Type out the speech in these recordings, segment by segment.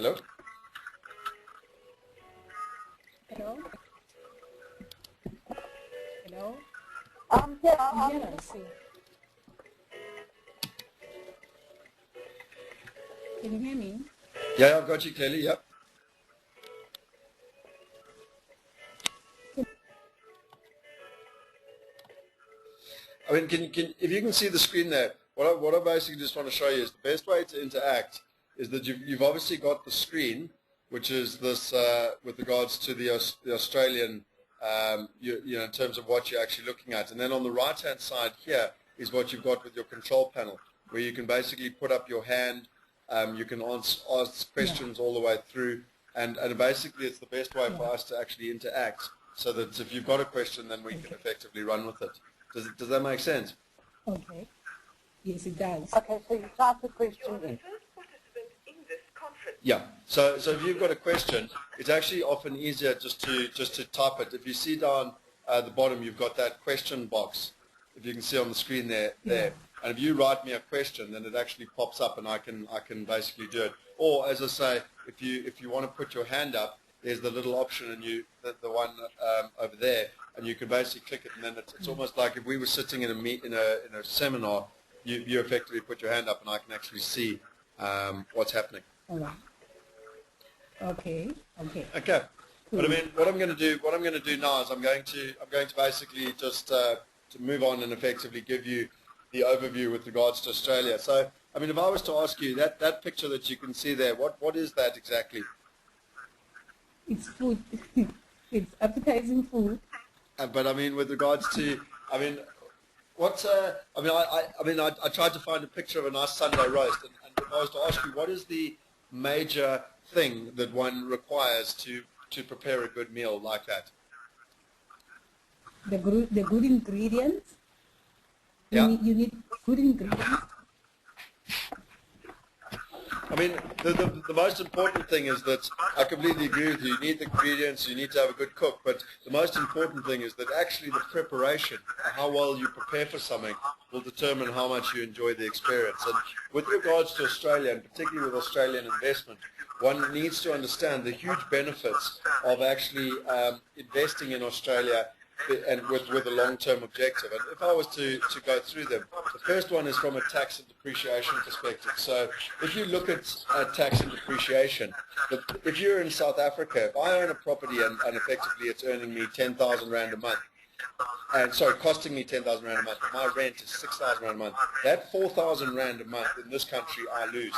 Hello? Hello? Hello? Yeah, Yeah, see. Can you hear me? Yeah, I've got you clearly, yep. I mean, if you can see the screen there, what I basically just want to show you is the best way to interact is that you've obviously got the screen, which is this with regards to the Australian, in terms of what you're actually looking at. And then on the right-hand side here is what you've got with your control panel, where you can basically put up your hand, you can ask questions all the way through, and basically it's the best way for us to actually interact, so that if you've got a question, then we can effectively run with it. Does that make sense? Okay. Yes, it does. Okay, so you type the question in. Yeah. So if you've got a question, it's actually often easier just to type it. If you see down the bottom, you've got that question box. If you can see on the screen there. And if you write me a question, then it actually pops up, and I can basically do it. Or as I say, if you want to put your hand up, there's the little option, and the one over there, and you can basically click it, and then it's almost like if we were sitting in a seminar, you effectively put your hand up, and I can actually see what's happening. All right. Okay. Okay. But I mean, what I'm going to do now is I'm going to basically just to move on and effectively give you the overview with regards to Australia. So, I mean, if I was to ask you that picture that you can see there, what is that exactly? It's food. It's appetizing food. But I mean, with regards to, I mean, I tried to find a picture of a nice Sunday roast, and if I was to ask you, what is the major thing that one requires to prepare a good meal like that? The good ingredients. Yeah. You need good ingredients. I mean, the most important thing is that I completely agree with you. You need the ingredients, you need to have a good cook, but the most important thing is that actually the preparation, how well you prepare for something, will determine how much you enjoy the experience. And with regards to Australia, and particularly with Australian investment, one needs to understand the huge benefits of actually investing in Australia and with a long-term objective. And if I was to go through them, the first one is from a tax and depreciation perspective. So if you look at tax and depreciation, if you're in South Africa, if I own a property and effectively it's earning me 10,000 Rand a month, and sorry, costing me 10,000 Rand a month, but my rent is 6,000 Rand a month, that 4,000 Rand a month in this country I lose.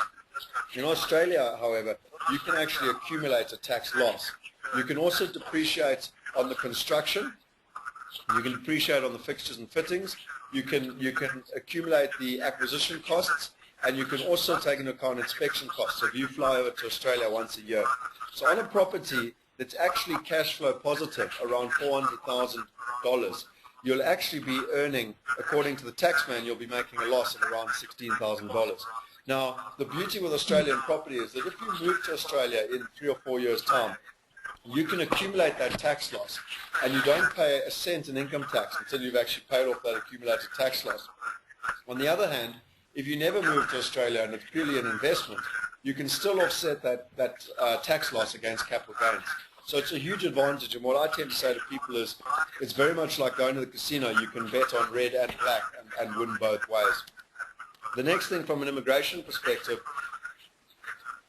In Australia, however, you can actually accumulate a tax loss. You can also depreciate on the construction. You can depreciate on the fixtures and fittings. You can accumulate the acquisition costs, and you can also take into account inspection costs. So if you fly over to Australia once a year, so on a property that's actually cash flow positive, around $400,000, you'll actually be earning, according to the tax man, you'll be making a loss of around $16,000. Now, the beauty with Australian property is that if you move to Australia in 3 or 4 years' time, you can accumulate that tax loss, and you don't pay a cent in income tax until you've actually paid off that accumulated tax loss. On the other hand, if you never move to Australia and it's purely an investment, you can still offset that tax loss against capital gains. So it's a huge advantage, and what I tend to say to people is it's very much like going to the casino. You can bet on red and black and win both ways. The next thing from an immigration perspective,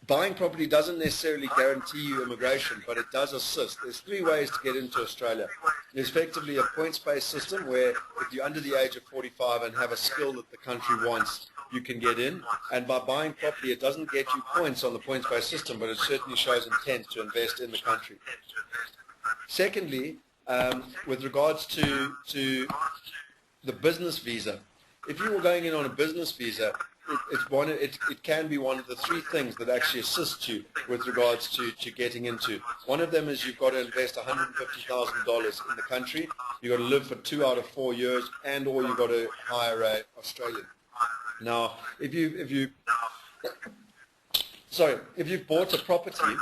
buying property doesn't necessarily guarantee you immigration, but it does assist. There's 3 ways to get into Australia. There's effectively a points-based system where if you're under the age of 45 and have a skill that the country wants, you can get in. And by buying property, it doesn't get you points on the points-based system, but it certainly shows intent to invest in the country. Secondly, with regards to the business visa, if you were going in on a business visa, it can be one of the 3 things that actually assist you with regards to getting into. One of them is you've got to invest $150,000 in the country. You've got to live for 2 out of 4 years, and or you've got to hire an Australian. Now, if you've bought a property,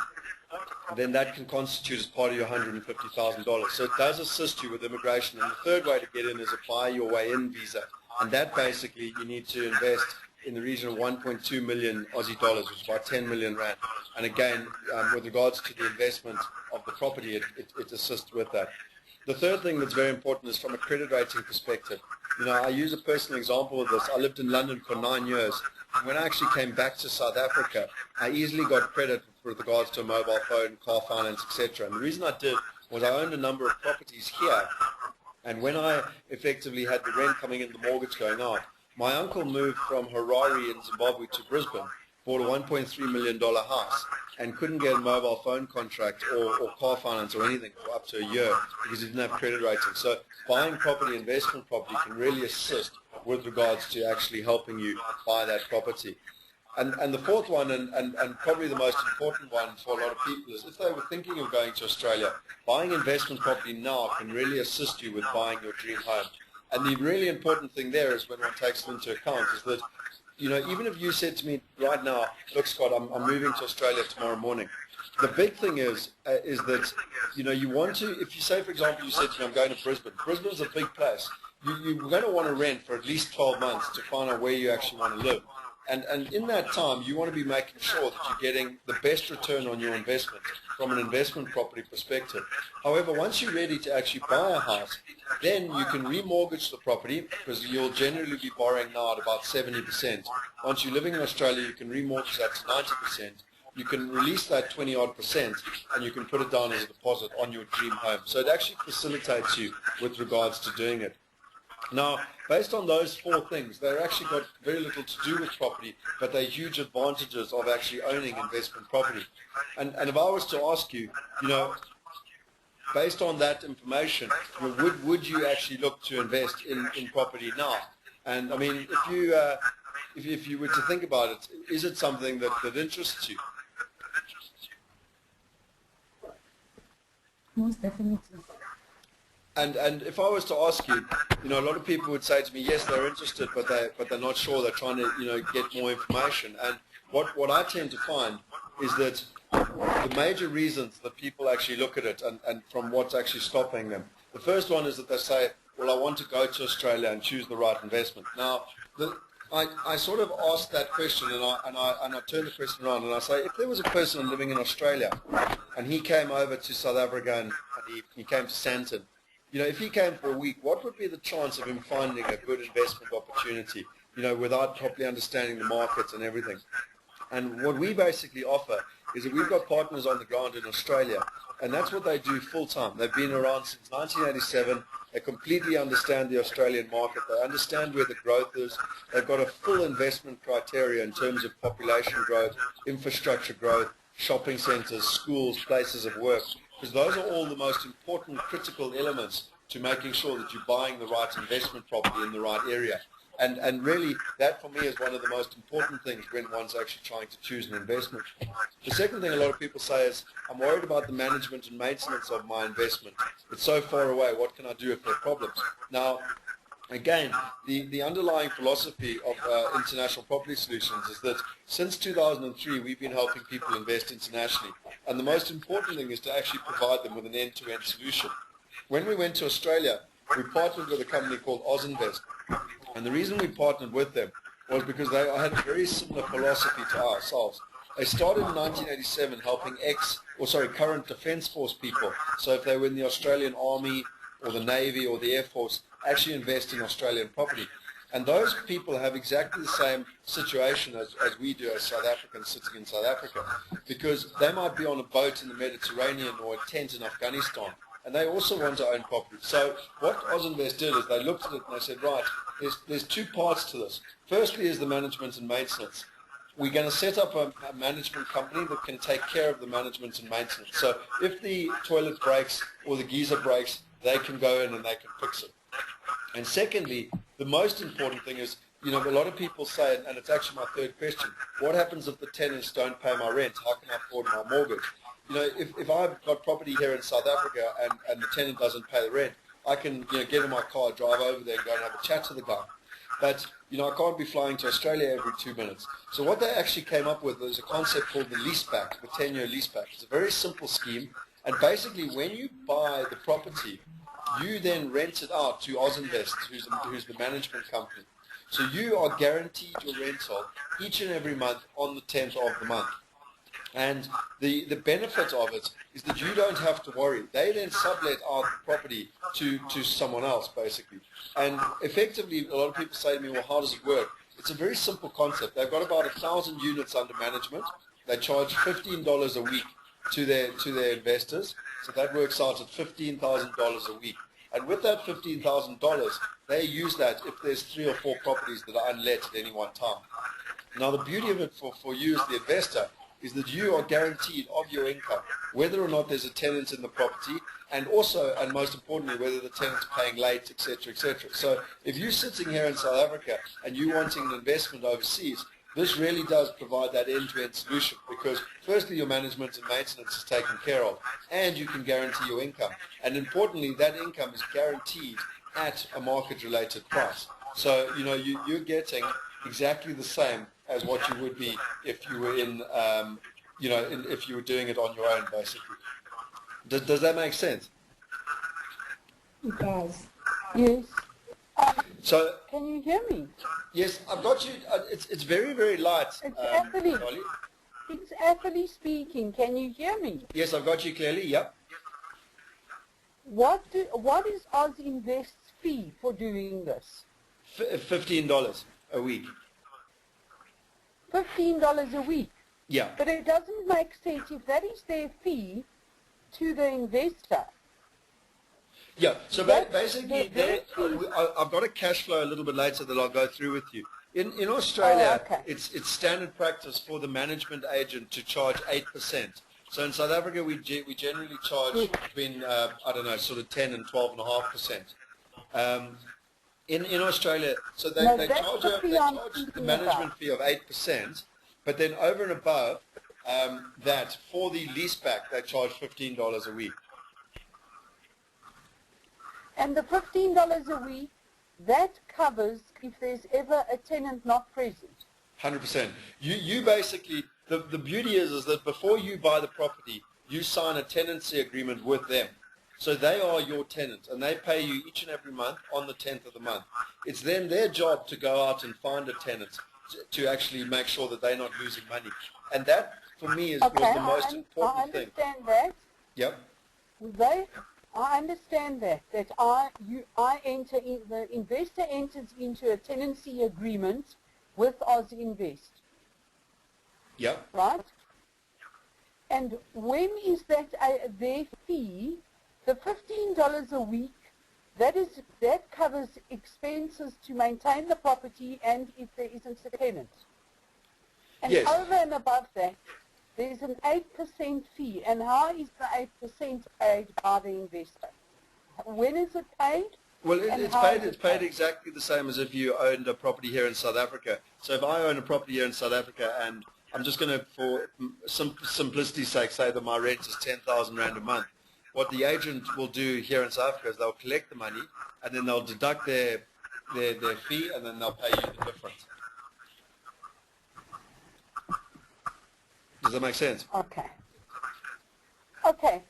then that can constitute as part of your $150,000. So it does assist you with immigration. And the third way to get in is a buy your way in visa. And that basically you need to invest in the region of 1.2 million Aussie dollars, which is about 10 million rand. And again, with regards to the investment of the property, it assists with that. The third thing that's very important is from a credit rating perspective. You know, I use a personal example of this. I lived in London for 9 years. And when I actually came back to South Africa, I easily got credit with regards to a mobile phone, car finance, etc. And the reason I did was I owned a number of properties here. And when I effectively had the rent coming in, the mortgage going out, my uncle moved from Harare in Zimbabwe to Brisbane, bought a $1.3 million house, and couldn't get a mobile phone contract or car finance or anything for up to a year because he didn't have credit rating. So buying property, investment property, can really assist with regards to actually helping you buy that property. And the fourth one, and probably the most important one for a lot of people, is if they were thinking of going to Australia, buying investment property now can really assist you with buying your dream home. And the really important thing there is, when one takes it into account, is that, you know, even if you said to me right now, look, Scott, I'm moving to Australia tomorrow morning, the big thing is that, you know, you want to, if you say, for example, you said to me, I'm going to Brisbane. Brisbane's a big place. You're going to want to rent for at least 12 months to find out where you actually want to live. And in that time, you want to be making sure that you're getting the best return on your investment from an investment property perspective. However, once you're ready to actually buy a house, then you can remortgage the property, because you'll generally be borrowing now at about 70%. Once you're living in Australia, you can remortgage that to 90%. You can release that 20-odd%, and you can put it down as a deposit on your dream home. So it actually facilitates you with regards to doing it. Now, based on those four things, they've actually got very little to do with property, but they're huge advantages of actually owning investment property. And if I was to ask you, you know, based on that information, you know, would you actually look to invest in property now? And I mean, if you were to think about it, is it something that interests you? Most definitely. And if I was to ask you, you know, a lot of people would say to me, yes, they're interested, but they're not sure. They're trying to, you know, get more information. And what I tend to find is that the major reasons that people actually look at it, and from what's actually stopping them, the first one is that they say, well, I want to go to Australia and choose the right investment. Now, I sort of ask that question, and I turn the question around, and I say, if there was a person living in Australia and he came over to South Africa and he came to Sandton, you know, if he came for a week, what would be the chance of him finding a good investment opportunity, you know, without properly understanding the markets and everything? And what we basically offer is that we've got partners on the ground in Australia, and that's what they do full time. They've been around since 1987. They completely understand the Australian market. They understand where the growth is. They've got a full investment criteria in terms of population growth, infrastructure growth, shopping centres, schools, places of work, because those are all the most important critical elements to making sure that you're buying the right investment property in the right area. And really, that for me is one of the most important things when one's actually trying to choose an investment. The second thing a lot of people say is, I'm worried about the management and maintenance of my investment. It's so far away. What can I do if there are problems? Now, again, the underlying philosophy of International Property Solutions is that since 2003, we've been helping people invest internationally. And the most important thing is to actually provide them with an end-to-end solution. When we went to Australia, we partnered with a company called Ozinvest. And the reason we partnered with them was because they had a very similar philosophy to ourselves. They started in 1987 helping current Defence Force people. So if they were in the Australian Army or the Navy or the Air Force, actually invest in Australian property. And those people have exactly the same situation as we do as South Africans sitting in South Africa, because they might be on a boat in the Mediterranean or a tent in Afghanistan, and they also want to own property. So what Ozinvest did is they looked at it and they said, right, there's two parts to this. Firstly is the management and maintenance. We're going to set up a management company that can take care of the management and maintenance. So if the toilet breaks or the geyser breaks, they can go in and they can fix it. And secondly, the most important thing is, you know, a lot of people say, and it's actually my third question, what happens if the tenants don't pay my rent? How can I afford my mortgage? You know, if I've got property here in South Africa and the tenant doesn't pay the rent, I can, you know, get in my car, drive over there and go and have a chat to the guy. But, you know, I can't be flying to Australia every 2 minutes. So what they actually came up with is a concept called the leaseback, the 10-year leaseback. It's a very simple scheme. And basically, when you buy the property, you then rent it out to Ozinvest, who's the management company. So you are guaranteed your rental each and every month on the 10th of the month. And the benefit of it is that you don't have to worry. They then sublet out the property to someone else, basically. And effectively, a lot of people say to me, well, how does it work? It's a very simple concept. They've got about 1,000 units under management. They charge $15 a week to their investors. So that works out at $15,000 a week. And with that $15,000, they use that if there's 3 or 4 properties that are unlet at any one time. Now, the beauty of it for you as the investor is that you are guaranteed of your income, whether or not there's a tenant in the property, and also, and most importantly, whether the tenant's paying late, etc., etc. So if you're sitting here in South Africa and you're wanting an investment overseas, this really does provide that end-to-end solution because firstly your management and maintenance is taken care of and you can guarantee your income. And importantly, that income is guaranteed at a market-related price. So, you know, you're getting exactly the same as what you would be if you were if you were doing it on your own, basically. Does that make sense? It does. Yes. So, Can you hear me? yes, I've got you. It's very, very light. It's Athalie. Dolly. It's Athalie speaking. Can you hear me? Yes, I've got you clearly. Yep. What is Oz Invest's fee for doing this? $15 a week. $15 a week. Yeah. But it doesn't make sense if that is their fee to the investor. Yeah, so basically, I've got a cash flow a little bit later that I'll go through with you. In Australia, okay. it's standard practice for the management agent to charge 8%. So in South Africa, we generally charge between, I don't know, sort of 10 and 12.5%. In Australia, so they charge the management fee of 8%, but then over and above that, for the leaseback, they charge $15 a week. And the $15 a week, that covers if there's ever a tenant not present. 100%. You basically, the beauty is that before you buy the property, you sign a tenancy agreement with them. So they are your tenant, and they pay you each and every month on the 10th of the month. It's then their job to go out and find a tenant to actually make sure that they're not losing money. And that, for me, was the most important thing. I understand that. Yep. I understand that the investor enters into a tenancy agreement with Oz Invest. Yep. Right? And when is that their fee? The $15 a week, that covers expenses to maintain the property and if there isn't a tenant. And yes. Over and above that, there's an 8% fee. And how is the 8% paid by the investor? When is it paid? Well, it's paid exactly the same as if you owned a property here in South Africa. So if I own a property here in South Africa and I'm just going to, for simplicity's sake, say that my rent is 10,000 Rand a month, what the agent will do here in South Africa is they'll collect the money and then they'll deduct their fee and then they'll pay you the difference. Does that make sense? Okay. Okay.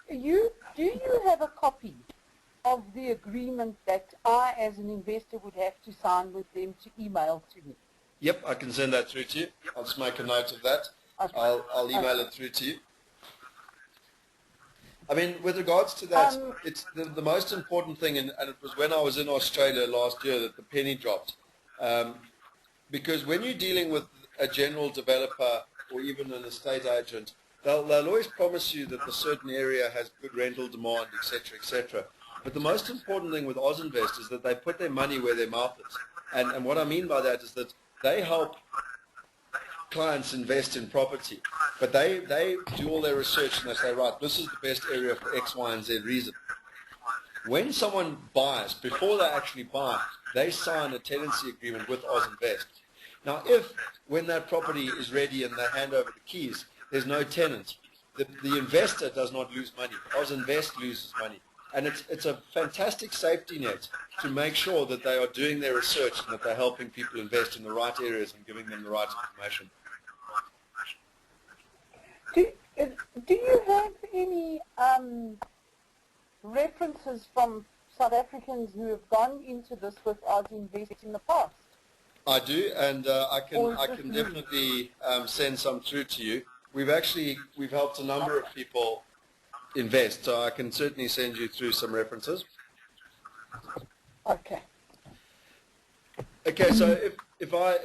Do you have a copy of the agreement that I, as an investor, would have to sign with them to email to me? Yep, I can send that through to you. I'll just make a note of that. Okay. I'll email it through to you. I mean, with regards to that, it's the most important thing, and it was when I was in Australia last year that the penny dropped. Because when you're dealing with a general developer or even an estate agent, they'll always promise you that a certain area has good rental demand, etc., etc. But the most important thing with Oz Invest is that they put their money where their mouth is. And what I mean by that is that they help clients invest in property, but they do all their research and they say, right, this is the best area for X, Y, and Z reason. When someone buys, before they actually buy, they sign a tenancy agreement with Oz Invest. Now, if when that property is ready and they hand over the keys, there's no tenant, the investor does not lose money. Oz Invest loses money. And it's a fantastic safety net to make sure that they are doing their research and that they're helping people invest in the right areas and giving them the right information. Do you have any references from South Africans who have gone into this with Oz Invest in the past? I do, and I Or can definitely send some through to you. We've helped a number of people invest, so I can certainly send you through some references. okay. Okay, so if I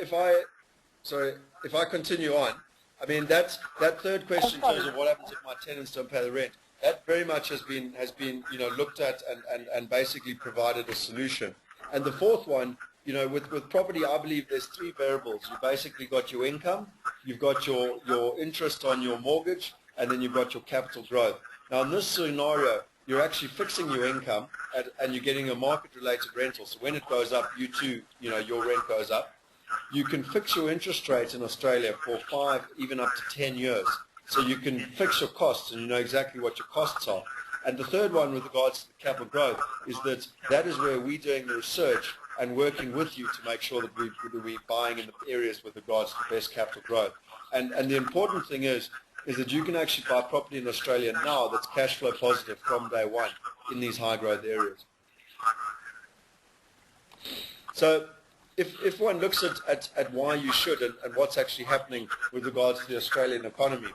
continue on, I mean that third question in terms of what happens if my tenants don't pay the rent, that very much has been looked at and basically provided a solution. And the fourth one, with property, I believe there's three variables. You basically got your income, you've got your interest on your mortgage, and then you've got your capital growth. Now in this scenario, you're actually fixing your income and you're getting a market-related rental. So when it goes up, you too, your rent goes up. You can fix your interest rate in Australia for 5, even up to 10 years. So you can fix your costs and you know exactly what your costs are. And the third one with regards to the capital growth is that is where we're doing the research and working with you to make sure that we're buying in the areas with regards to the best capital growth. And the important thing is that you can actually buy property in Australia now that's cash flow positive from day one in these high growth areas. So if one looks at why you should and what's actually happening with regards to the Australian economy,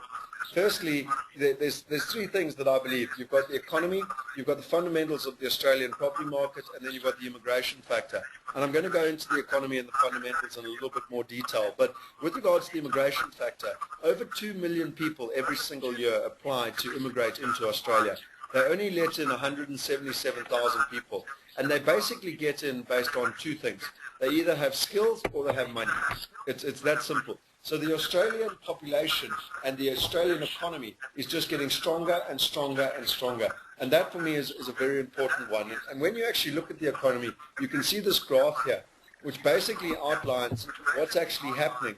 firstly, there's three things that I believe. You've got the economy, you've got the fundamentals of the Australian property market, and then you've got the immigration factor. And I'm going to go into the economy and the fundamentals in a little bit more detail. But with regards to the immigration factor, over 2 million people every single year apply to immigrate into Australia. They only let in 177,000 people. And they basically get in based on two things. They either have skills or they have money. It's that simple. So the Australian population and the Australian economy is just getting stronger and stronger and stronger. And that for me is a very important one. And when you actually look at the economy, you can see this graph here, which basically outlines what's actually happening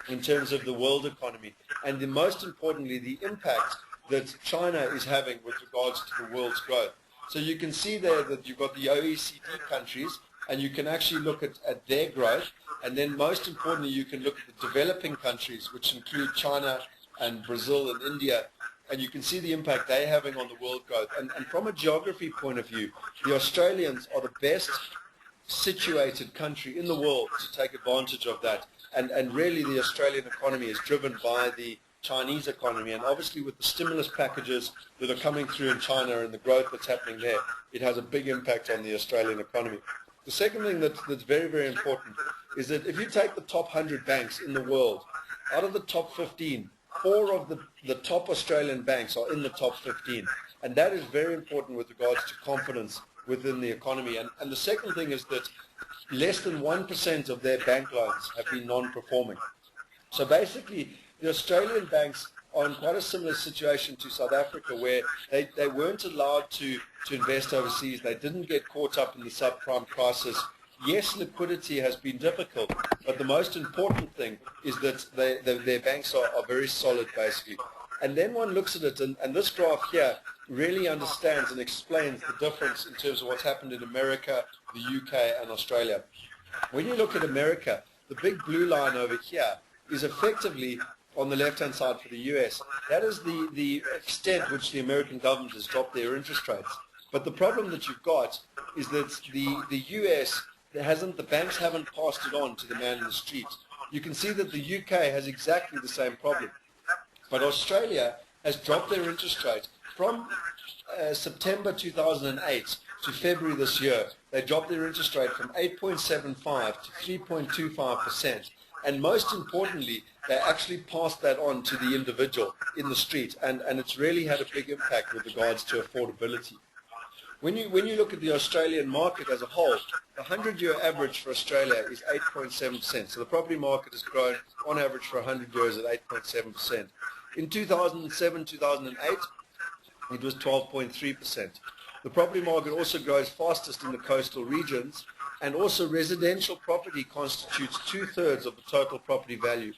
in terms of the world economy. And most importantly, the impact that China is having with regards to the world's growth. So you can see there that you've got the OECD countries, and you can actually look at their growth. And then most importantly, you can look at the developing countries, which include China and Brazil and India, and you can see the impact they're having on the world growth. And from a geography point of view, the Australians are the best situated country in the world to take advantage of that. And really the Australian economy is driven by the Chinese economy. And obviously with the stimulus packages that are coming through in China and the growth that's happening there, it has a big impact on the Australian economy. The second thing that's very, very important is that if you take the top 100 banks in the world, out of the top 15, 4 of the top Australian banks are in the top 15. And that is very important with regards to confidence within the economy. And the second thing is that less than 1% of their bank loans have been non-performing. So basically, the Australian banks are in quite a similar situation to South Africa, where they weren't allowed to invest overseas. They didn't get caught up in the subprime crisis. Yes, liquidity has been difficult, but the most important thing is that their banks are very solid, basically. And then one looks at it, and this graph here really understands and explains the difference in terms of what's happened in America, the UK, and Australia. When you look at America, the big blue line over here is effectively on the left-hand side for the US. That is the extent which the American government has dropped their interest rates. But the problem that you've got is that the US, the banks haven't passed it on to the man in the street. You can see that the UK has exactly the same problem. But Australia has dropped their interest rate from September 2008 to February this year. They dropped their interest rate from 8.75 to 3.25%. And most importantly, they actually passed that on to the individual in the street. And it's really had a big impact with regards to affordability. When you look at the Australian market as a whole, the 100-year average for Australia is 8.7%. So the property market has grown on average for 100 years at 8.7%. In 2007, 2008, it was 12.3%. The property market also grows fastest in the coastal regions, and also residential property constitutes 2/3 of the total property value.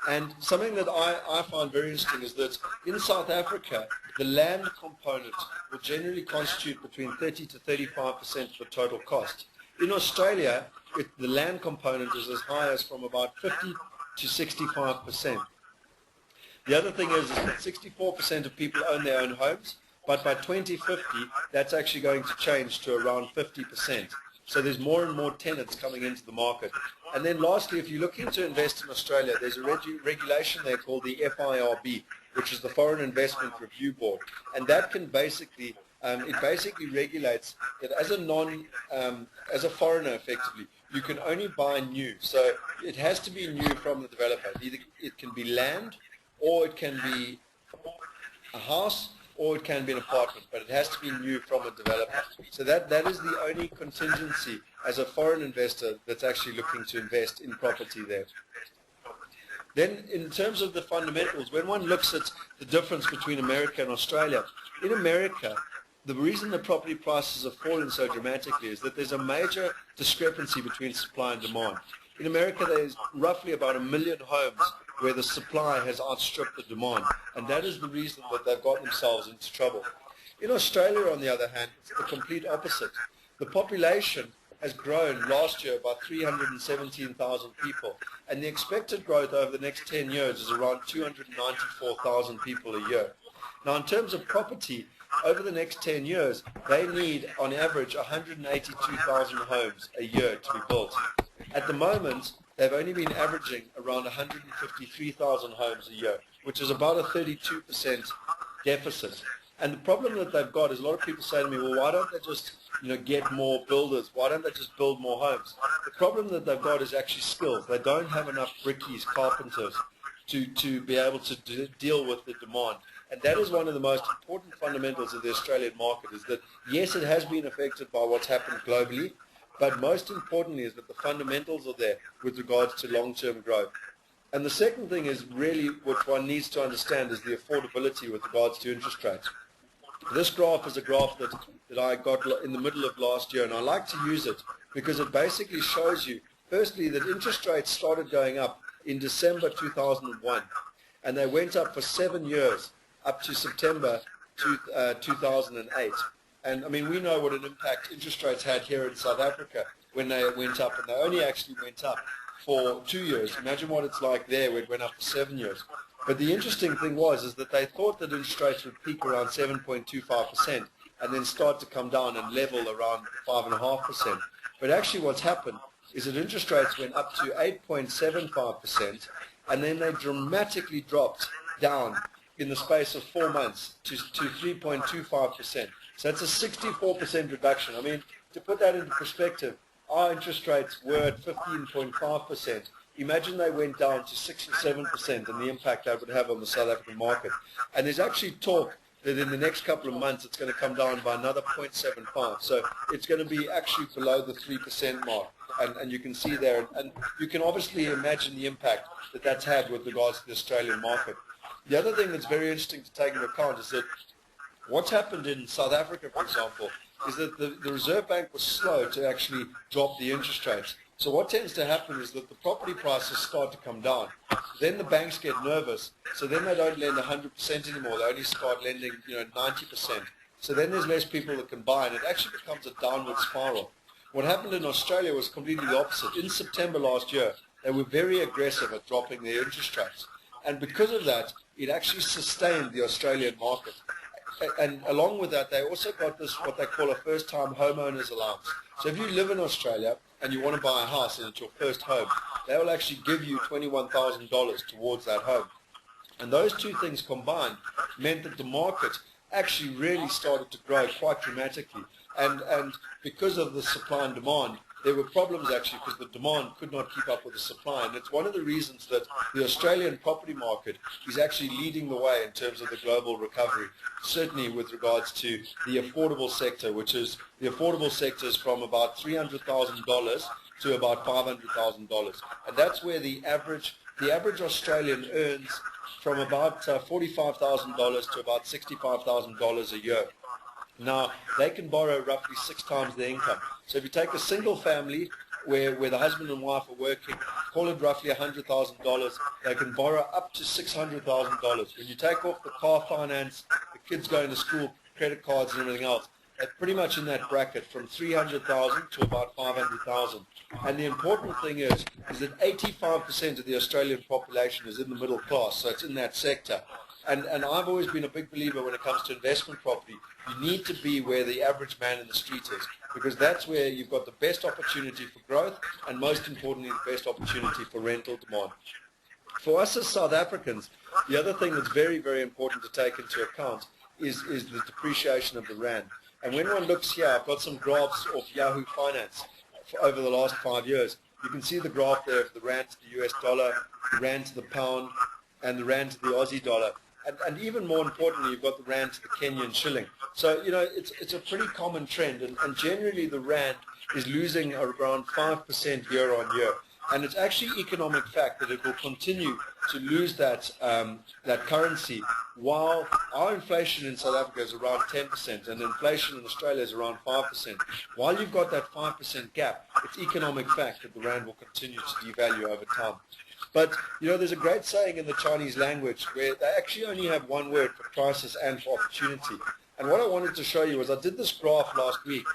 And something that I find very interesting is that in South Africa, the land component will generally constitute between 30 to 35% of the total cost. In Australia, the land component is as high as from about 50 to 65%. The other thing is that 64% of people own their own homes, but by 2050, that's actually going to change to around 50%. So there's more and more tenants coming into the market. And then lastly, if you're looking to invest in Australia, there's a regulation there called the FIRB, which is the Foreign Investment Review Board. And that can basically, it basically regulates that as as a foreigner effectively, you can only buy new. So it has to be new from the developer. Either it can be land, or it can be a house, or it can be an apartment, but it has to be new from a developer. So that is the only contingency as a foreign investor that's actually looking to invest in property there. Then in terms of the fundamentals, when one looks at the difference between America and Australia, in America, the reason the property prices have fallen so dramatically is that there's a major discrepancy between supply and demand. In America, there's roughly about 1 million homes where the supply has outstripped the demand, and that is the reason that they've got themselves into trouble. In Australia, on the other hand, it's the complete opposite. The population has grown last year by 317,000 people, and the expected growth over the next 10 years is around 294,000 people a year. Now, in terms of property, over the next 10 years, they need, on average, 182,000 homes a year to be built. At the moment, they've only been averaging around 153,000 homes a year, which is about a 32% deficit. And the problem that they've got is a lot of people say to me, well, why don't they just get more builders? Why don't they just build more homes? The problem that they've got is actually skills. They don't have enough brickies, carpenters, to be able to deal with the demand. And that is one of the most important fundamentals of the Australian market, is that, yes, it has been affected by what's happened globally, but most importantly is that the fundamentals are there with regards to long-term growth. And the second thing is really what one needs to understand is the affordability with regards to interest rates. This graph is a graph that I got in the middle of last year, and I like to use it because it basically shows you, firstly, that interest rates started going up in December 2001, and they went up for 7 years, up to September 2008. And I mean, we know what an impact interest rates had here in South Africa when they went up, and they only actually went up for 2 years. Imagine what it's like there where it went up for 7 years. But the interesting thing is that they thought that interest rates would peak around 7.25% and then start to come down and level around 5.5%. But actually what's happened is that interest rates went up to 8.75%, and then they dramatically dropped down in the space of 4 months to 3.25%. So that's a 64% reduction. I mean, to put that into perspective, our interest rates were at 15.5%. Imagine they went down to 6 or 7% and the impact that would have on the South African market. And there's actually talk that in the next couple of months it's going to come down by another 0.75. So it's going to be actually below the 3% mark. And you can see there, and you can obviously imagine the impact that that's had with regards to the Australian market. The other thing that's very interesting to take into account is that what's happened in South Africa, for example, is that the Reserve Bank was slow to actually drop the interest rates. So what tends to happen is that the property prices start to come down. Then the banks get nervous, so then they don't lend 100% anymore. They only start lending 90%. So then there's less people that can buy, and it actually becomes a downward spiral. What happened in Australia was completely the opposite. In September last year, they were very aggressive at dropping their interest rates. And because of that, it actually sustained the Australian market. And along with that, they also got this, what they call a first-time homeowners allowance. So if you live in Australia and you want to buy a house and it's your first home, they will actually give you $21,000 towards that home. And those two things combined meant that the market actually really started to grow quite dramatically. And because of the supply and demand, there were problems actually because the demand could not keep up with the supply. And it's one of the reasons that the Australian property market is actually leading the way in terms of the global recovery, certainly with regards to the affordable sector, which is the affordable sector is from about $300,000 to about $500,000. And that's where the average Australian earns from about $45,000 to about $65,000 a year. Now, they can borrow roughly 6 times their income. So if you take a single family where the husband and wife are working, call it roughly $100,000, they can borrow up to $600,000. When you take off the car finance, the kids going to school, credit cards and everything else, they're pretty much in that bracket from $300,000 to about $500,000. And the important thing is that 85% of the Australian population is in the middle class, so it's in that sector. And I've always been a big believer when it comes to investment property, you need to be where the average man in the street is. because that's where you've got the best opportunity for growth and most importantly the best opportunity for rental demand. For us as South Africans, the other thing that's very, very important to take into account is the depreciation of the rand. And when one looks here, I've got some graphs of Yahoo Finance for over the last 5 years. You can see the graph there of the rand to the US dollar, the rand to the pound, and the rand to the Aussie dollar. And even more importantly, you've got the rand to the Kenyan shilling. So, you know, it's a pretty common trend. And generally, the rand is losing around 5% year on year. And it's actually economic fact that it will continue to lose that currency, while our inflation in South Africa is around 10% and inflation in Australia is around 5%. While you've got that 5% gap, it's economic fact that the rand will continue to devalue over time. But, you know, there's a great saying in the Chinese language where they actually only have one word for crisis and for opportunity. And what I wanted to show you was I did this graph last week,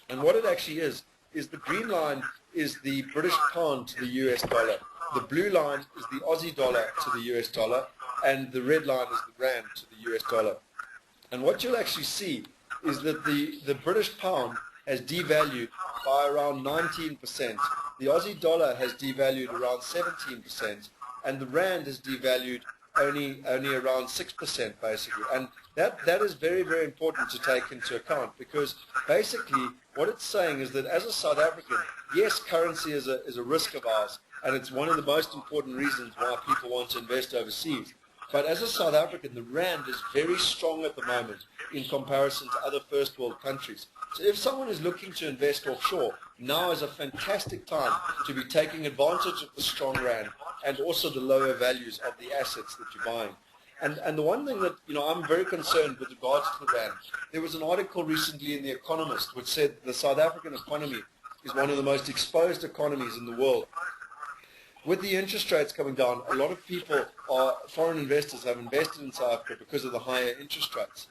and what it actually is the green line is the British pound to the US dollar. The blue line is the Aussie dollar to the US dollar, and the red line is the rand to the US dollar. And what you'll actually see is that the British pound has devalued by around 19%. The Aussie dollar has devalued around 17%, and the rand has devalued only around 6% basically. And that is very, very important to take into account, because basically what it's saying is that as a South African, yes, currency is a risk of ours, and it's one of the most important reasons why people want to invest overseas. But as a South African, the rand is very strong at the moment in comparison to other first world countries. So if someone is looking to invest offshore, now is a fantastic time to be taking advantage of the strong rand and also the lower values of the assets that you're buying. And the one thing that, you know, I'm very concerned with regards to the rand, there was an article recently in The Economist which said the South African economy is one of the most exposed economies in the world. With the interest rates coming down, a lot of people, foreign investors, have invested in South Africa because of the higher interest rates.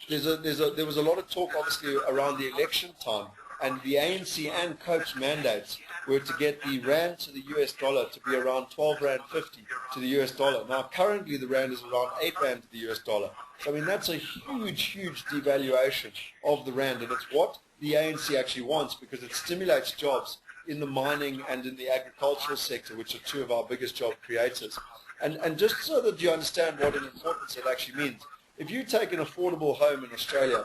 There was a lot of talk, obviously, around the election time, and the ANC and COPE's mandates were to get the rand to the US dollar to be around 12 rand 50 to the US dollar. Now, currently, the rand is around 8 rand to the US dollar. So, I mean, that's a huge, huge devaluation of the rand, and it's what the ANC actually wants, because it stimulates jobs in the mining and in the agricultural sector, which are two of our biggest job creators. And just so that you understand what an importance it actually means, if you take an affordable home in Australia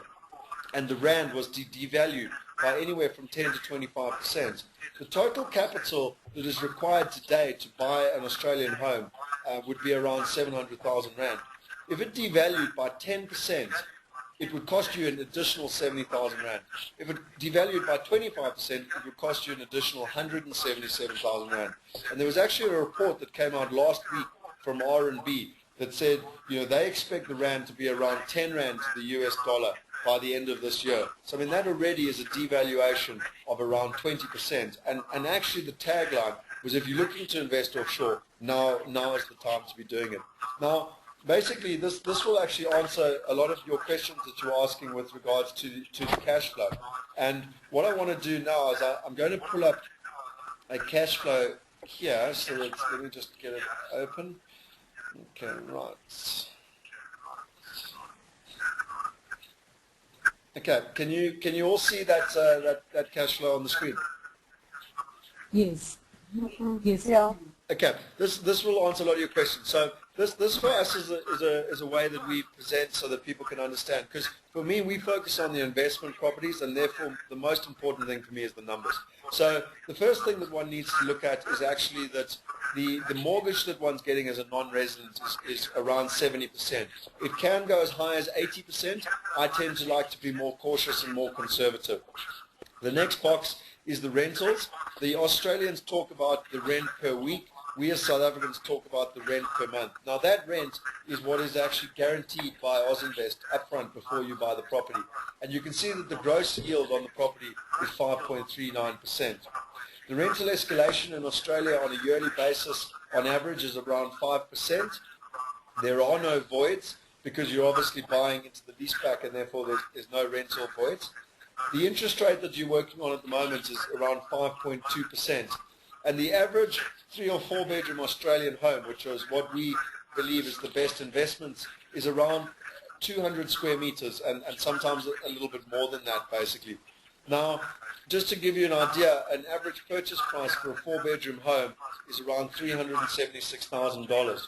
and the rand was devalued by anywhere from 10 to 25%, the total capital that is required today to buy an Australian home would be around 700,000 rand. If it devalued by 10%, it would cost you an additional 70,000 rand. If it devalued by 25%, it would cost you an additional 177,000 rand. And there was actually a report that came out last week from R&B that said, you know, they expect the rand to be around 10 rand to the US dollar by the end of this year. So, I mean, that already is a devaluation of around 20%. And actually the tagline was, if you're looking to invest offshore, now is the time to be doing it. Now, basically, this will actually answer a lot of your questions that you're asking with regards to the cash flow. And what I want to do now is I'm going to pull up a cash flow here. So let me just get it open. Okay, right. Okay, can you all see that cash flow on the screen? Yes. Yes. Yeah. Okay, this will answer a lot of your questions. So this for us is a way that we present so that people can understand. Because for me, we focus on the investment properties, and therefore the most important thing for me is the numbers. So the first thing that one needs to look at is actually that the mortgage that one's getting as a non-resident is around 70%. It can go as high as 80%. I tend to like to be more cautious and more conservative. The next box is the rentals. The Australians talk about the rent per week. We as South Africans talk about the rent per month. Now that rent is what is actually guaranteed by Ausinvest upfront before you buy the property. And you can see that the gross yield on the property is 5.39%. The rental escalation in Australia on a yearly basis on average is around 5%. There are no voids because you're obviously buying into the leaseback, and therefore there's no rental voids. The interest rate that you're working on at the moment is around 5.2%. And the average 3 or 4 bedroom Australian home, which is what we believe is the best investments, is around 200 square meters, and sometimes a little bit more than that, basically. Now, just to give you an idea, an average purchase price for a 4-bedroom home is around $376,000.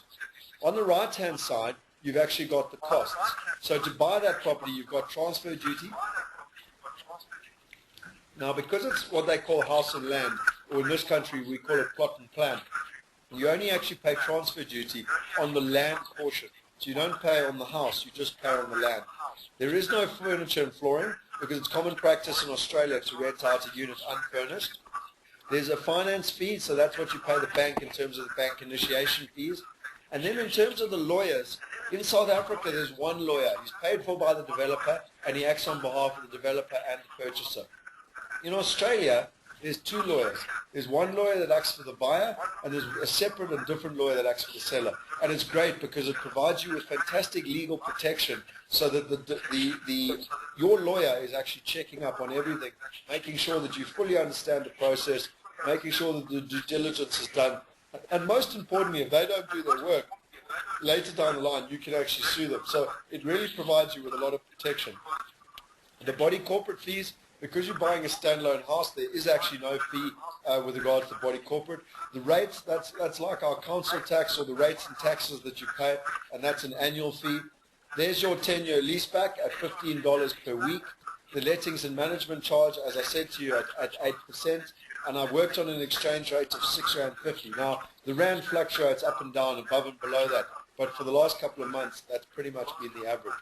On the right-hand side, you've actually got the costs. So to buy that property, you've got transfer duty. Now, because it's what they call house and land, or in this country we call it plot and plan, you only actually pay transfer duty on the land portion. So you don't pay on the house, you just pay on the land. There is no furniture and flooring because it's common practice in Australia to rent out a unit unfurnished. There's a finance fee, so that's what you pay the bank in terms of the bank initiation fees. And then in terms of the lawyers, in South Africa there's one lawyer. He's paid for by the developer and he acts on behalf of the developer and the purchaser. In Australia, there's two lawyers. There's one lawyer that acts for the buyer, and there's a separate and different lawyer that acts for the seller. And it's great because it provides you with fantastic legal protection so that your lawyer is actually checking up on everything, making sure that you fully understand the process, making sure that the due diligence is done. And most importantly, if they don't do their work, later down the line, you can actually sue them. So it really provides you with a lot of protection. The body corporate fees, because you're buying a standalone house, there is actually no fee with regards to body corporate. The rates, that's like our council tax or the rates and taxes that you pay, and that's an annual fee. There's your 10-year lease back at $15 per week. The lettings and management charge, as I said to you, at 8%, and I've worked on an exchange rate of R6.50. Now, the rand fluctuates up and down, above and below that, but for the last couple of months, that's pretty much been the average.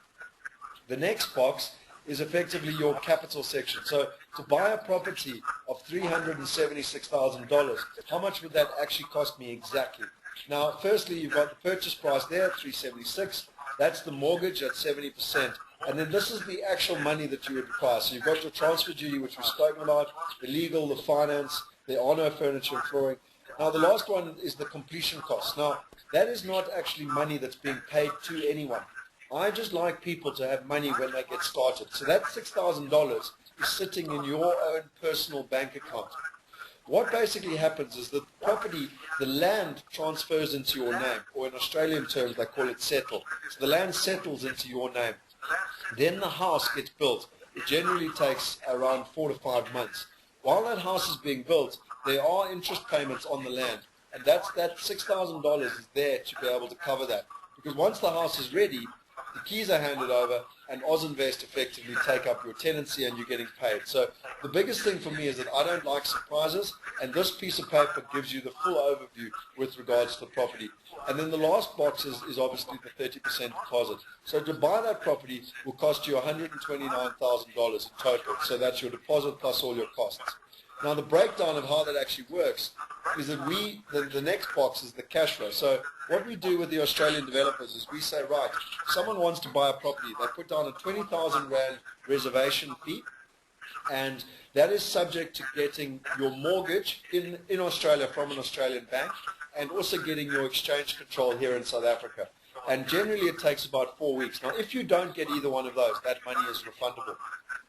The next box is effectively your capital section. So to buy a property of $376,000, how much would that actually cost me exactly? Now, firstly, you've got the purchase price there, $376,000. That's the mortgage at 70%. And then this is the actual money that you would require. So you've got your transfer duty, which we've spoken about, the legal, the finance, the honor, furniture and flooring. Now, the last one is the completion costs. Now, that is not actually money that's being paid to anyone. I just like people to have money when they get started. So that $6,000 is sitting in your own personal bank account. What basically happens is that the property, the land transfers into your name, or in Australian terms they call it settle. So the land settles into your name. Then the house gets built. It generally takes around 4 to 5 months. While that house is being built, there are interest payments on the land. And that $6,000 is there to be able to cover that. Because once the house is ready, the keys are handed over and Ozinvest effectively take up your tenancy and you're getting paid. So the biggest thing for me is that I don't like surprises, and this piece of paper gives you the full overview with regards to the property. And then the last box is obviously the 30% deposit. So to buy that property will cost you $129,000 in total. So that's your deposit plus all your costs. Now the breakdown of how that actually works is that the next box is the cash flow. So what we do with the Australian developers is we say, right, someone wants to buy a property, they put down a 20,000 Rand reservation fee, and that is subject to getting your mortgage in Australia from an Australian bank, and also getting your exchange control here in South Africa. And generally it takes about 4 weeks. Now if you don't get either one of those, that money is refundable.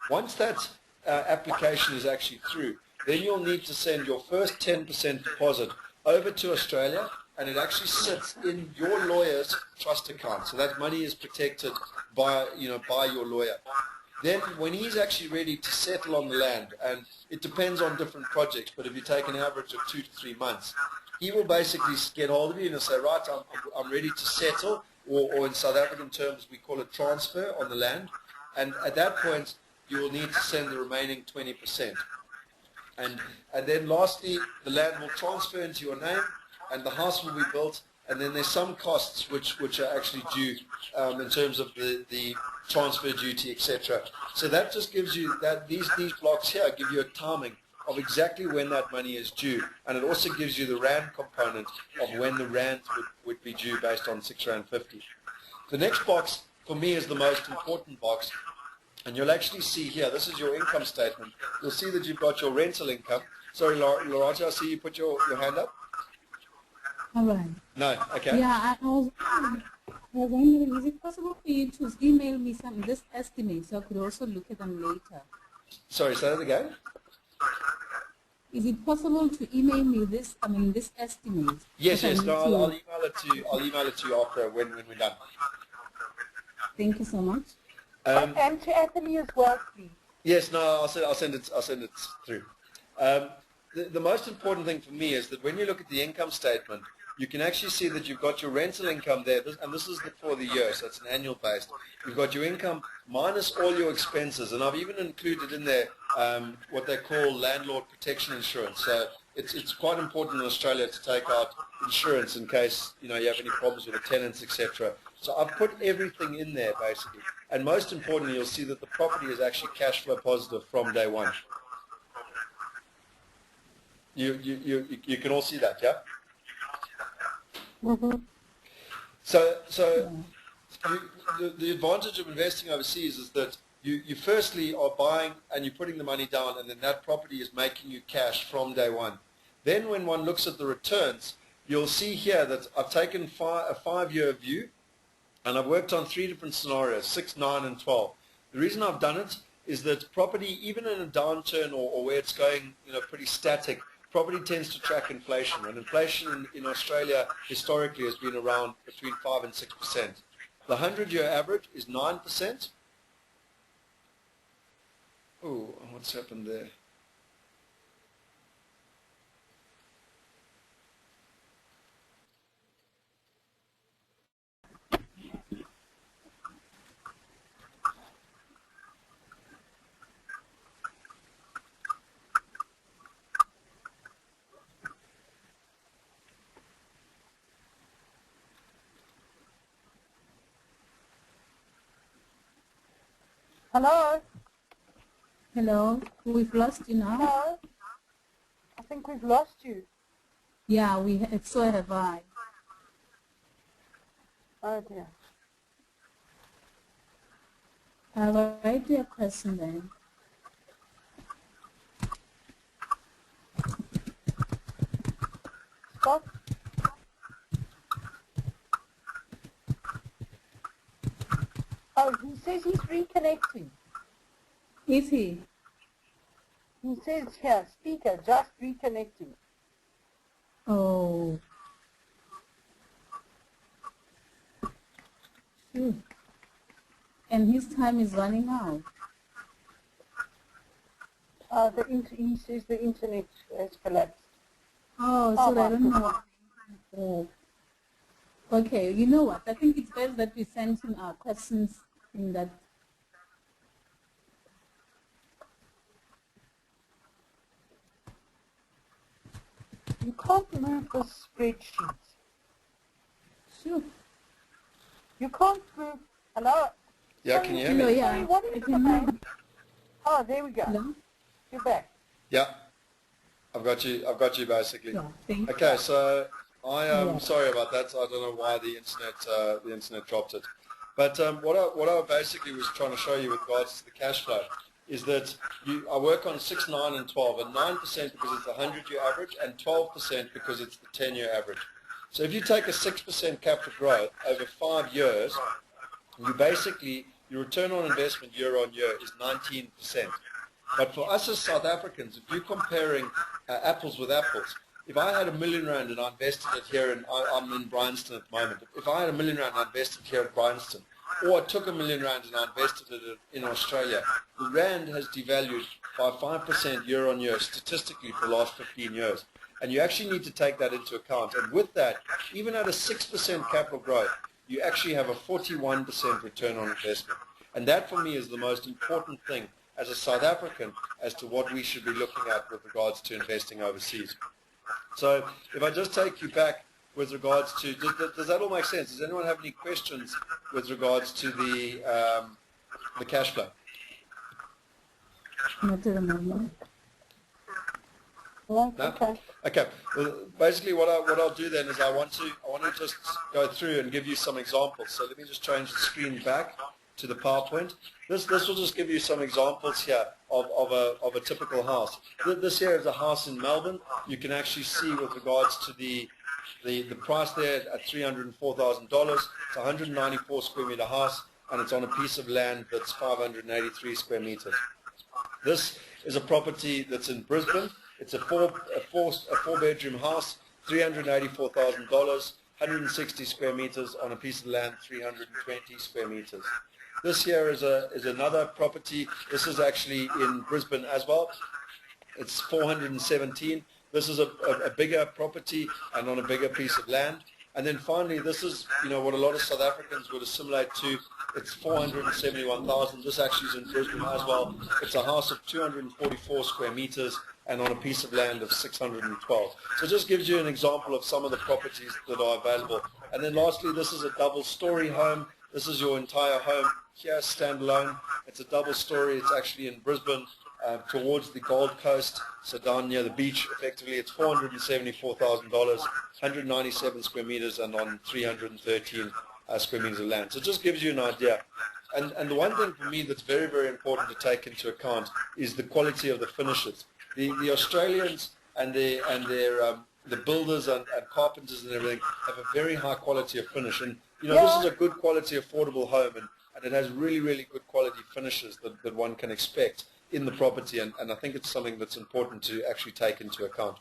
Once that application is actually through, then you'll need to send your first 10% deposit over to Australia, and it actually sits in your lawyer's trust account. So that money is protected by your lawyer. Then when he's actually ready to settle on the land, and it depends on different projects, but if you take an average of 2 to 3 months, he will basically get hold of you and say, right, I'm ready to settle, or in South African terms we call it transfer on the land, and at that point you will need to send the remaining 20%. And then lastly, the land will transfer into your name and the house will be built, and then there's some costs which are actually due in terms of the transfer duty, etc. So that just gives you that these blocks here give you a timing of exactly when that money is due, and it also gives you the rand component of when the rand would be due based on R6.50. The next box for me is the most important box. And you'll actually see here, this is your income statement. You'll see that you've got your rental income. Sorry, Loretta, I see you put your hand up. All right. No, okay. Yeah, I was wondering, is it possible for you to email me this estimate so I could also look at them later? Sorry, say that again? Is it possible to email me this estimate? Yes, no, I'll email it to you after when we're done. Thank you so much. And to Anthony as well, please. Yes, no, I'll send it through. The most important thing for me is that when you look at the income statement, you can actually see that you've got your rental income there, and this is for the year, so it's an annual based. You've got your income minus all your expenses, and I've even included in there what they call landlord protection insurance. So it's quite important in Australia to take out insurance in case you have any problems with the tenants, etc. So I've put everything in there basically, and most importantly, you'll see that the property is actually cash flow positive from day one. You can all see that, yeah? Mm-hmm. So the advantage of investing overseas is that you firstly are buying and you're putting the money down, and then that property is making you cash from day one. Then when one looks at the returns, you'll see here that I've taken a 5-year view, and I've worked on 3 different scenarios, 6, 9, and 12. The reason I've done it is that property, even in a downturn or where it's going pretty static, property tends to track inflation, and inflation in Australia historically has been around between 5 and 6%. The 100-year average is 9%. Oh, what's happened there? Hello? Hello, we've lost you now. Hello? I think we've lost you. Yeah, so have I. Oh dear. Write your question then. Stop. Oh, he says he's reconnecting. Is he? He says here, speaker, just reconnecting. Oh. And his time is running out. He says the internet has collapsed. Oh, so I don't know. Oh. Okay, you know what? I think it's best that we send him our questions in that. You can't move the spreadsheet. Sure. You can't move. Hello? Yeah, Sorry, can you hear Hello, me? yeah. Sorry, what is the name? Oh, there we go. Hello? You're back. Yeah, I've got you basically. Yeah, thank you. Okay, so I am Yeah. sorry about that. I don't know why the internet dropped it. But what I basically was trying to show you with regards to the cash flow is that I work on 6, 9, and 12, and 9% because it's the 100-year average, and 12% because it's the 10-year average. So if you take a 6% capital growth over 5 years, your return on investment year on year is 19%. But for us as South Africans, if you're comparing apples with apples, if I had R1 million and I invested it here, and I'm in Bryanston at the moment, if I had R1 million and I invested here at Bryanston, or I took R1 million and I invested it in Australia, the rand has devalued by 5% year on year statistically for the last 15 years. And you actually need to take that into account. And with that, even at a 6% capital growth, you actually have a 41% return on investment. And that for me is the most important thing as a South African as to what we should be looking at with regards to investing overseas. So if I just take you back with regards to, does that all make sense? Does anyone have any questions with regards to the cash flow? Not at the moment. No? No? Okay. Okay. Well, basically, what I'll do then is I want to just go through and give you some examples. So let me just change the screen back to the PowerPoint. This will just give you some examples here of a typical house. This here is a house in Melbourne. You can actually see with regards to the price there at $304,000. It's a 194 square meter house, and it's on a piece of land that's 583 square meters. This is a property that's in Brisbane. It's a four bedroom house, $384,000, 160 square meters on a piece of land, 320 square meters. This here is another property. This is actually in Brisbane as well. It's 417. This is a bigger property and on a bigger piece of land. And then finally, this is, what a lot of South Africans would assimilate to. It's 471,000. This actually is in Brisbane as well. It's a house of 244 square meters and on a piece of land of 612. So it just gives you an example of some of the properties that are available. And then lastly, this is a double-story home. This is your entire home here, standalone. It's a double-story. It's actually in Brisbane. Towards the Gold Coast, so down near the beach, effectively. It's $474,000, 197 square meters, and on 313 square meters of land. So it just gives you an idea. And the one thing for me that's very, very important to take into account is the quality of the finishes. The Australians and the builders and carpenters and everything have a very high quality of finish. And this is a good quality, affordable home, and it has really, really good quality finishes that one can expect in the property, and I think it's something that's important to actually take into account.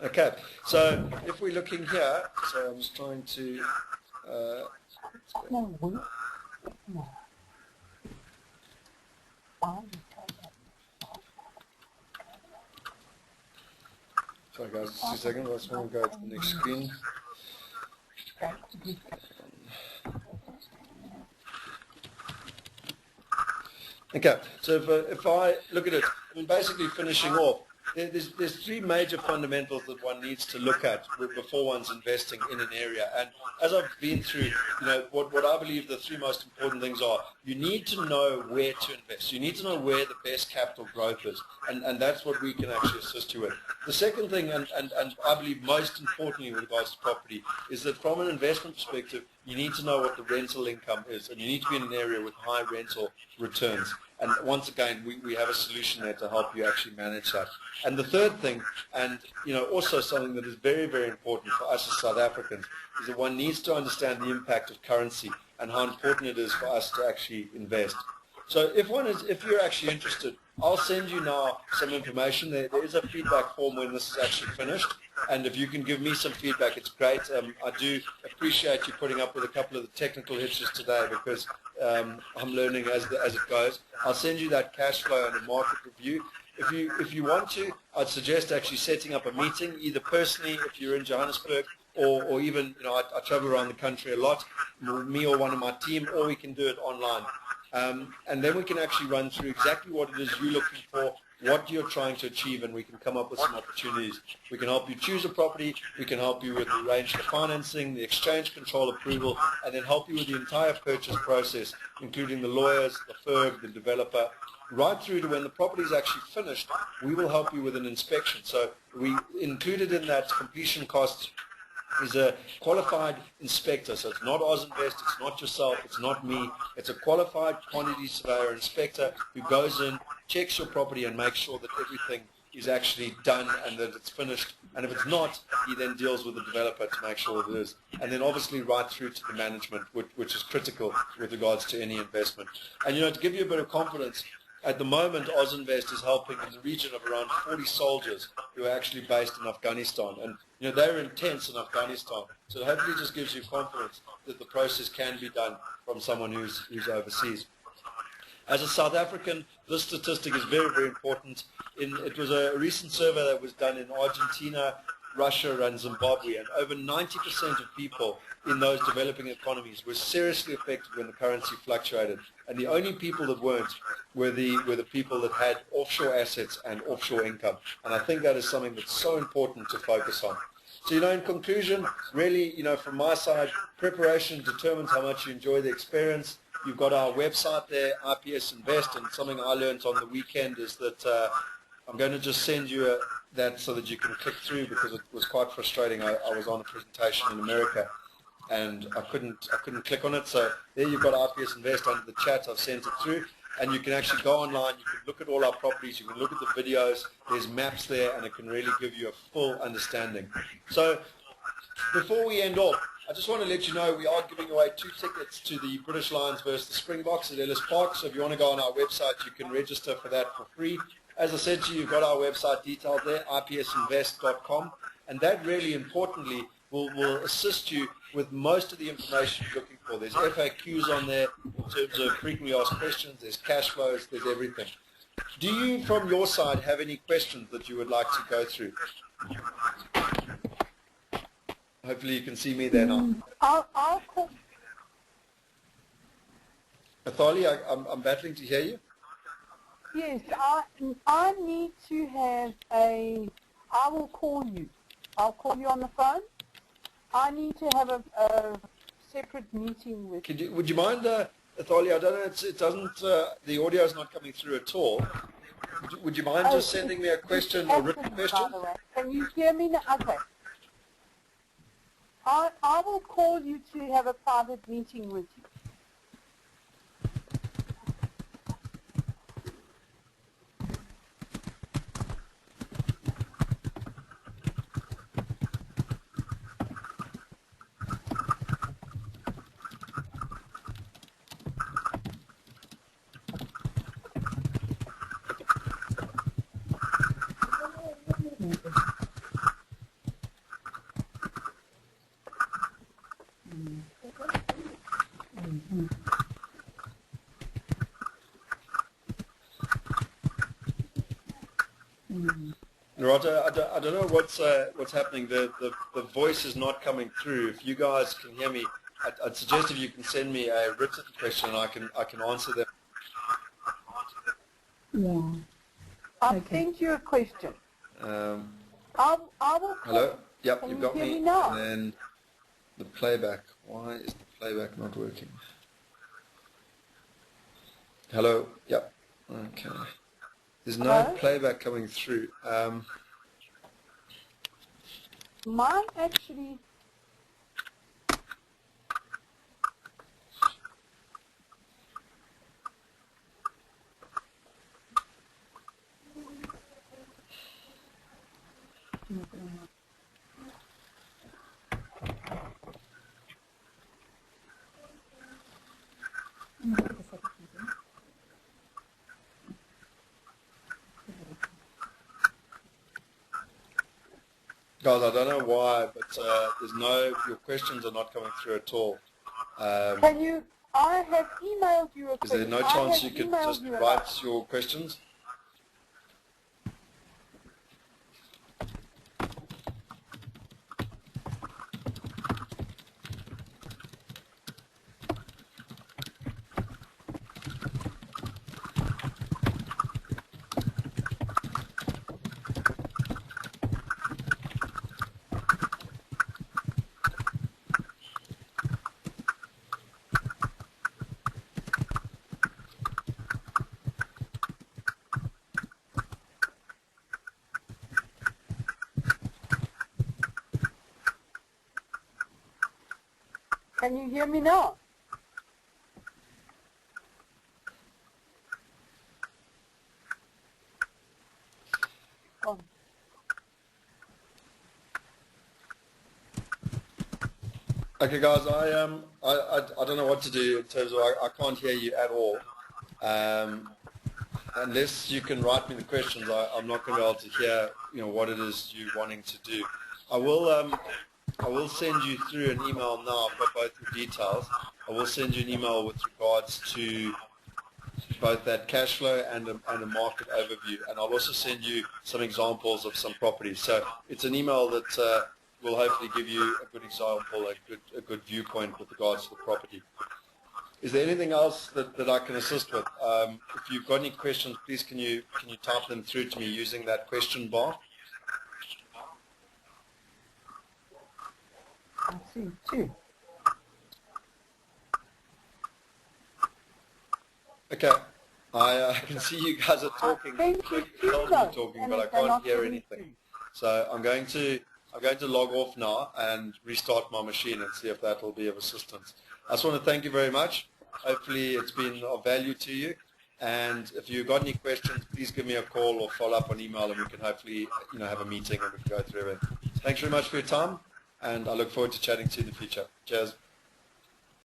Okay, so if we're looking here, so I'm just trying to sorry guys, just a second, I just want to go to the next screen. Okay, so if I look at it, basically finishing off, there's three major fundamentals that one needs to look at before one's investing in an area. And as I've been through, what I believe the three most important things are, you need to know where to invest. You need to know where the best capital growth is, and that's what we can actually assist you with. The second thing, and I believe most importantly with regards to property, is that from an investment perspective, you need to know what the rental income is, and you need to be in an area with high rental returns. And once again, we have a solution there to help you actually manage that. And the third thing, and also something that is very, very important for us as South Africans, is that one needs to understand the impact of currency and how important it is for us to actually invest. So if you're actually interested, I'll send you now some information. There is a feedback form when this is actually finished, and if you can give me some feedback, it's great. I do appreciate you putting up with a couple of the technical hitches today, because I'm learning as it goes. I'll send you that cash flow and a market review. If you want to, I'd suggest actually setting up a meeting, either personally if you're in Johannesburg, or even, I travel around the country a lot, me or one of my team, or we can do it online. And then we can actually run through exactly what it is you're looking for, what you're trying to achieve, and we can come up with some opportunities. We can help you choose a property, we can help you with arrange the financing, the exchange control approval, and then help you with the entire purchase process, including the lawyers, the FIRB, the developer, right through to when the property is actually finished. We will help you with an inspection. So we included in that completion costs is a qualified inspector. So it's not Ozinvest, it's not yourself, it's not me. It's a qualified quantity surveyor inspector who goes in, checks your property, and makes sure that everything is actually done and that it's finished. And if it's not, he then deals with the developer to make sure that it is. And then obviously right through to the management, which is critical with regards to any investment. And to give you a bit of confidence, at the moment, Ozinvest is helping in the region of around 40 soldiers who are actually based in Afghanistan. And they're intense in Afghanistan. So hopefully it just gives you confidence that the process can be done from someone who's overseas. As a South African, this statistic is very, very important. It was a recent survey that was done in Argentina, Russia, and Zimbabwe, and over 90% of people in those developing economies were seriously affected when the currency fluctuated. And the only people that weren't were the people that had offshore assets and offshore income. And I think that is something that's so important to focus on. So, in conclusion, really, from my side, preparation determines how much you enjoy the experience. You've got our website there, IPS Invest, and something I learned on the weekend is that I'm going to just send you that so that you can click through, because it was quite frustrating. I was on a presentation in America and I couldn't click on it. So there you've got IPS Invest under the chat. I've sent it through, and you can actually go online. You can look at all our properties. You can look at the videos. There's maps there, and it can really give you a full understanding. So before we end off, I just want to let you know we are giving away 2 tickets to the British Lions versus the Springboks at Ellis Park. So if you want to go on our website, you can register for that for free. As I said to you, you've got our website detailed there, ipsinvest.com, and that really importantly will assist you with most of the information you're looking for. There's FAQs on there. in terms of frequently asked questions, there's cash flows, there's everything. Do you, from your side, have any questions that you would like to go through? Hopefully you can see me there now. I'll call. Athali, I'm battling to hear you. Yes, I need to have I will call you. I'll call you on the phone. I need to have a separate meeting with you. Would you mind, Athali, I don't know, it doesn't, the audio is not coming through at all. Would you mind just sending me a question, a written question? By the way. Can you hear me now? Okay. I will call you to have a private meeting with you. Narata, I don't know what's happening. The voice is not coming through. If you guys can hear me, I'd suggest if you can send me a written question and I can answer them. Yeah. I'll send you a question. I will. Hello? Yep, Can you've you got hear me. me now? And then the playback. Why is the playback not working? Hello? Yep. Okay. There's no Hello? playback coming through. Mine actually. Guys, I don't know why, but your questions are not coming through at all. Can you? I have emailed you a Is question. there no chance you could just write your questions? Can you hear me now? Oh. Okay, guys, I don't know what to do in terms of I can't hear you at all. Unless you can write me the questions, I'm not going to be able to hear what it is you're wanting to do. I will send you through an email now. I've got both the details. I will send you an email with regards to both that cash flow and a market overview, and I'll also send you some examples of some properties. So it's an email that will hopefully give you a good example, a good viewpoint with regards to the property. Is there anything else that I can assist with? If you've got any questions, please can you type them through to me using that question bar? I see too. Okay, I can see you guys are talking. Thank you too, Talking, but I can't hear anything. So I'm going to log off now and restart my machine and see if that will be of assistance. I just want to thank you very much. Hopefully it's been of value to you. And if you've got any questions, please give me a call or follow up on email, and we can hopefully have a meeting and we can go through it. Thanks very much for your time, and I look forward to chatting to you in the future. Cheers.